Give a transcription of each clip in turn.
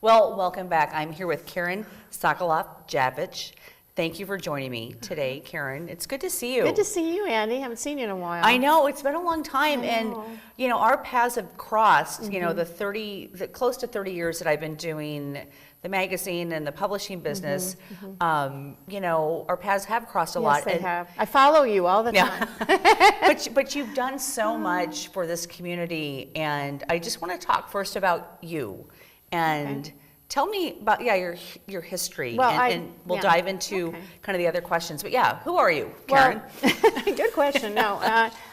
Well, welcome back. I'm here with Karen Sokolof Javitch. Thank you for joining me today, Karen. It's good to see you. Good to see you, Andy. Haven't seen you in a while. I know, it's been a long time, and our paths have crossed. The close to 30 years that I've been doing the magazine and the publishing business. Our paths have crossed a lot. Yes, they have. I follow you all the time. But you've done so much for this community, and I just want to talk first about you. And tell me about your history, and we'll dive into kind of the other questions. But who are you, Karen? Well, good question. No,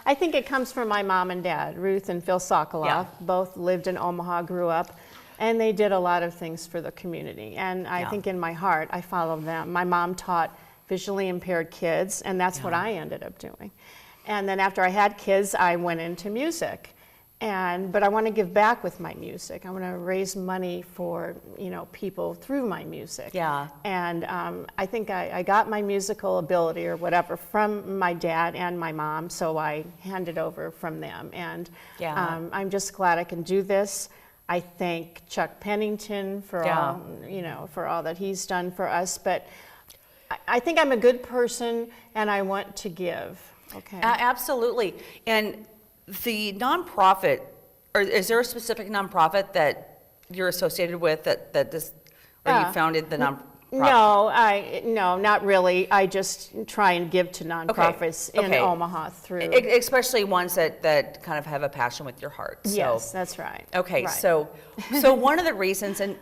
I think it comes from my mom and dad, Ruth and Phil Sokolof. Both lived in Omaha, grew up, and they did a lot of things for the community. And I think in my heart, I followed them. My mom taught visually impaired kids, and that's what I ended up doing. And then after I had kids, I went into music. But I want to give back with my music. I want to raise money for people through my music. And I think I got my musical ability or whatever from my dad and my mom, so I handed over from them. And I'm just glad I can do this. I thank Chuck Pennington for all that he's done for us. But I think I'm a good person, and I want to give. Okay. Absolutely. And the nonprofit, or is there a specific nonprofit that you're associated with you founded the nonprofit? No, not really. I just try and give to nonprofits in Omaha through. Especially ones that kind of have a passion with your heart. So. Yes, that's right. Okay, right. So one of the reasons, and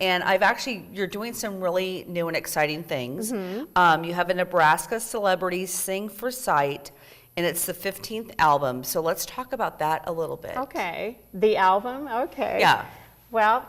you're doing some really new and exciting things. You have a Nebraska Celebrities Sing for Sight, and it's the 15th album. So let's talk about that a little bit. Okay. The album? Okay. Yeah. Well,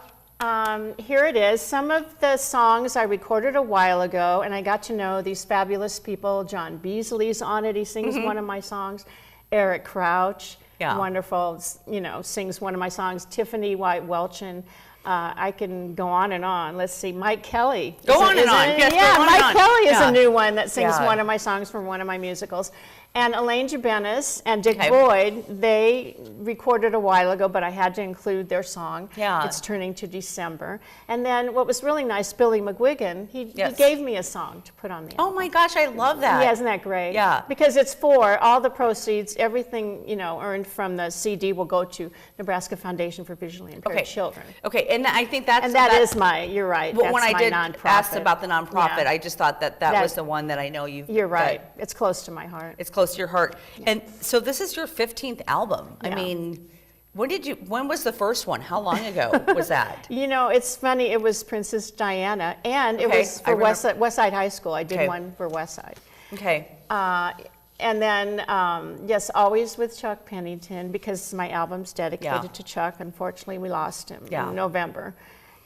here it is. Some of the songs I recorded a while ago, and I got to know these fabulous people. John Beasley's on it. He sings one of my songs. Eric Crouch, wonderful, sings one of my songs. Tiffany White Welchin. I can go on and on. Let's see, Mike Kelly. Go on and on. Yeah, Mike Kelly is a new one that sings one of my songs from one of my musicals. And Elaine Jabenis and Dick Boyd, they recorded a while ago, but I had to include their song. It's turning to December. And then what was really nice, Billy McGuigan, he gave me a song to put on the album. Oh my gosh, I love that. Yeah, isn't that great? Yeah. Because it's for all the proceeds, everything earned from the CD will go to Nebraska Foundation for Visually Impaired Children. Okay, and I think that's... And that is you're right, that's when I did nonprofit. ask about the nonprofit, I just thought that was the one that I know You're right. It's close to my heart. It's close to your heart. And so this is your 15th album. I mean, when was the first one? How long ago was that? It's funny. It was Princess Diana, and it was for Westside High School. I did one for Westside. Okay. And then, always with Chuck Pennington, because my album's dedicated to Chuck. Unfortunately, we lost him in November.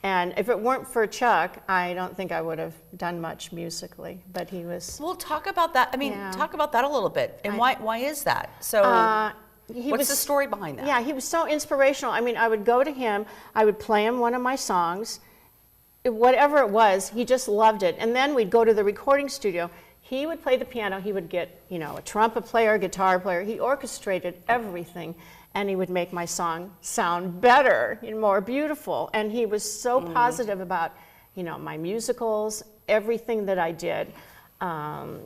And if it weren't for Chuck, I don't think I would have done much musically, but he was... Well, talk about that. I mean, talk about that a little bit. And why is that? So what's the story behind that? Yeah, he was so inspirational. I mean, I would go to him, I would play him one of my songs, whatever it was, he just loved it. And then we'd go to the recording studio. He would play the piano, he would get, a trumpet player, guitar player. He orchestrated everything. And he would make my song sound better and more beautiful. And he was so positive about, my musicals, everything that I did.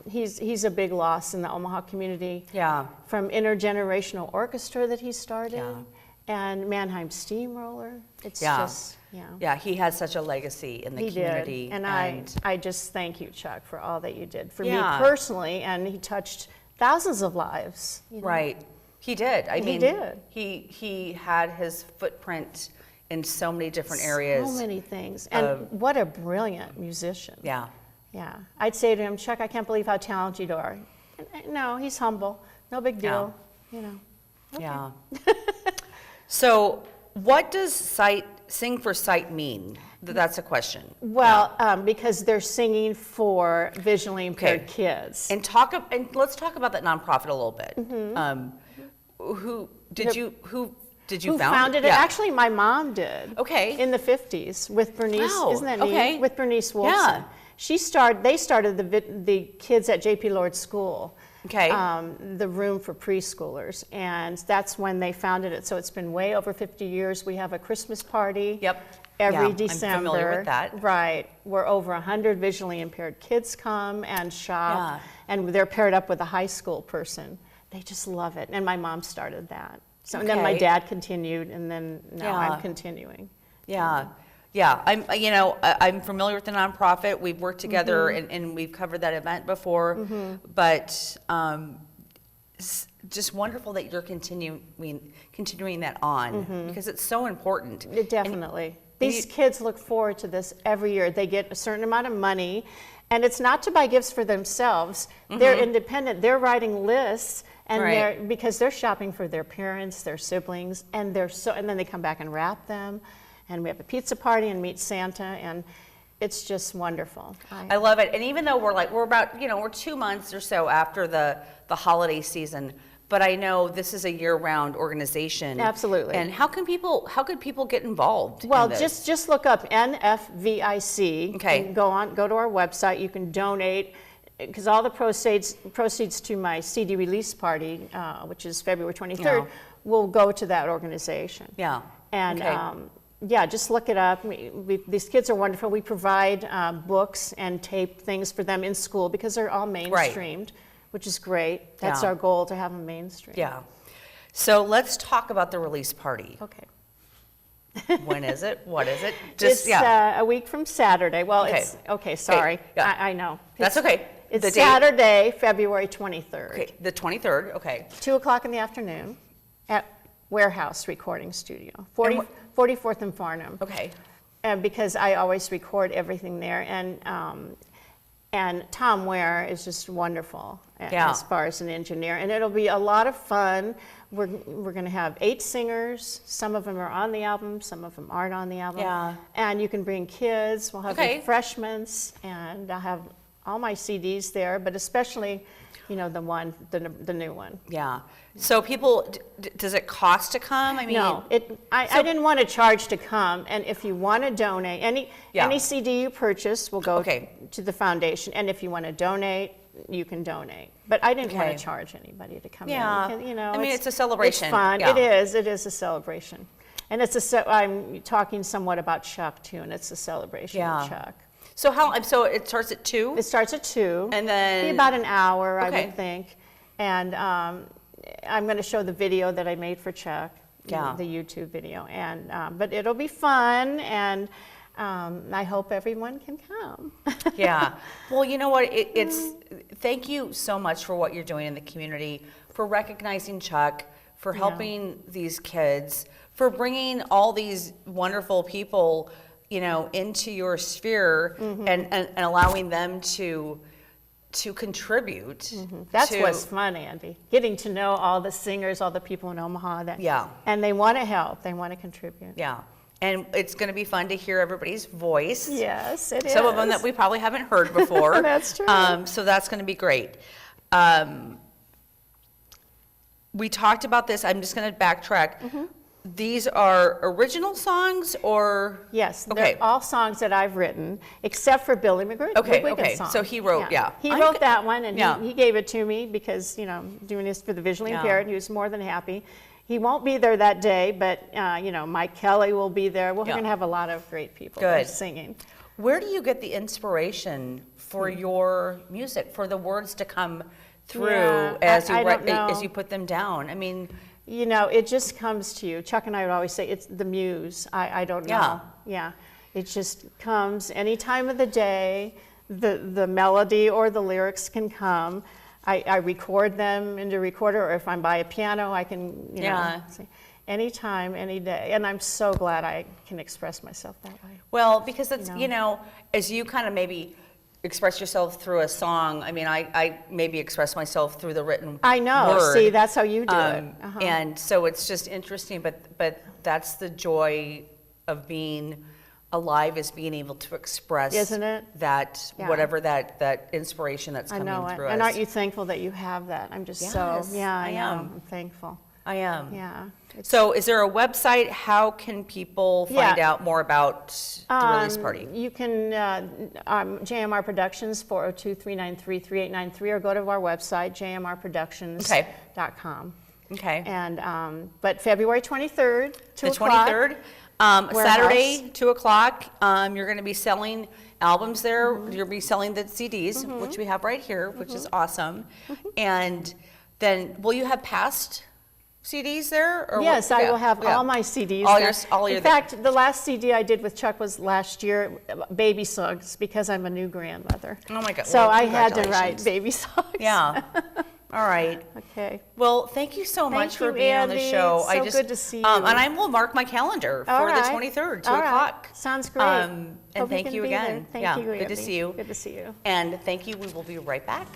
He's a big loss in the Omaha community. Yeah. From Intergenerational Orchestra that he started, and Mannheim Steamroller. It's just, Yeah, he has such a legacy in the community. Did. And I just thank you, Chuck, for all that you did for me personally. And he touched thousands of lives. Right. He did. He did. He had his footprint in so many different areas. So many things. And what a brilliant musician. Yeah. Yeah. I'd say to him, Chuck, I can't believe how talented you are. No, he's humble. No big deal. Okay. Yeah. So what does Sing for Sight mean? That's a question. Well, because they're singing for visually impaired kids. And let's talk about that nonprofit a little bit. Who founded it? Actually, my mom did. Okay. In the 50s with Bernice. Wow. Isn't that neat? With Bernice Wolfson. Yeah. They started the kids at J.P. Lord School. the room for preschoolers. And that's when they founded it. So it's been way over 50 years. We have a Christmas party every December. I'm familiar with that. Right. Where over 100 visually impaired kids come and shop. And they're paired up with a high school person. They just love it. And my mom started that. So and then my dad continued, and then now I'm continuing. I'm familiar with the nonprofit. We've worked together and we've covered that event before, but just wonderful that you're continuing that on because it's so important. Definitely. These kids look forward to this every year. They get a certain amount of money, and it's not to buy gifts for themselves. They're independent. They're writing lists. And because they're shopping for their parents, their siblings, and then they come back and wrap them, and we have a pizza party and meet Santa, and it's just wonderful. I love it. And even though we're about we're 2 months or so after the holiday season, but I know this is a year-round organization. Absolutely. And how could people get involved? Well, just look up NFVIC. Okay. And go to our website. You can donate. Because all the proceeds to my CD release party, which is February 23rd, will go to that organization. Yeah. And just look it up. These kids are wonderful. We provide books and tape things for them in school because they're all mainstreamed, which is great. That's our goal, to have them mainstream. Yeah. So let's talk about the release party. Okay. When is it? What is it? It's a week from Saturday. Well, it's sorry. I know. That's okay. It's Saturday, February 23rd. Okay, the 23rd, okay. 2 o'clock in the afternoon at Warehouse Recording Studio, 44th and Farnham. Okay. Because I always record everything there. And Tom Ware is just wonderful as far as an engineer. And it'll be a lot of fun. We're going to have 8 singers. Some of them are on the album. Some of them aren't on the album. Yeah. And you can bring kids. We'll have refreshments. And I'll have all my CDs there, but especially, the new one. Yeah. So people, does it cost to come? I mean, no, I didn't want to charge to come. And if you want to donate, any CD you purchase will go to the foundation. And if you want to donate, you can donate. But I didn't want to charge anybody to come in. Because, it's a celebration. It's fun. Yeah. It is a celebration. And I'm talking somewhat about Chuck too, and it's a celebration of Chuck. So it starts at 2? It starts at 2. And then? Be about an hour, I would think. And I'm going to show the video that I made for Chuck, the YouTube video. And but it'll be fun, and I hope everyone can come. Yeah. Well, you know what? Thank you so much for what you're doing in the community, for recognizing Chuck, for helping these kids, for bringing all these wonderful people into your sphere and allowing them to contribute. That's what's fun, Andy. Getting to know all the singers, all the people in Omaha and they want to help, they want to contribute. Yeah. And it's going to be fun to hear everybody's voice. Yes, it is. Some of them that we probably haven't heard before. That's true. So that's going to be great. We talked about this. I'm just going to backtrack. These are original songs, or? Yes, they're all songs that I've written, except for Billy McGuigan's song. So he wrote, He wrote that one, and he gave it to me because, doing this for the visually impaired, he was more than happy. He won't be there that day, but, Mike Kelly will be there. We're going to have a lot of great people there singing. Where do you get the inspiration for your music, for the words to come through as you put them down? I mean... it just comes to you. Chuck and I would always say it's the muse. I don't know. Yeah. It just comes any time of the day. The melody or the lyrics can come. I record them into a recorder, or if I'm by a piano, I can, say anytime, any day. And I'm so glad I can express myself that way. Well, because it's, as you kind of maybe express yourself through a song. I mean, I maybe express myself through the written word. See, that's how you do it. And so it's just interesting, but that's the joy of being alive, is being able to express, isn't it? That whatever that inspiration that's coming through us. And aren't you thankful that you have that? I'm just I am. I'm thankful. I am. Yeah. So is there a website? How can people find out more about the release party? You can, JMR Productions, 402-393-3893, or go to our website, jmrproductions.com. Okay. And, but February 23rd, 2 o'clock. The 23rd, Saturday, 2 o'clock, you're going to be selling albums there. You're going to be selling the CDs, which we have right here, which is awesome. And then will you have past CDs there? Or yes, I will have all my CDs there. In fact, the last CD I did with Chuck was last year, Baby Songs, because I'm a new grandmother. Oh my God. So I had to write Baby Songs. Yeah. All right. Okay. Well, thank you so much for being on the show. It's so good to see you. And I will mark my calendar for the 23rd, 2 o'clock. Sounds great. And thank you again. Thank you, good to see you. Good to see you. And thank you. We will be right back.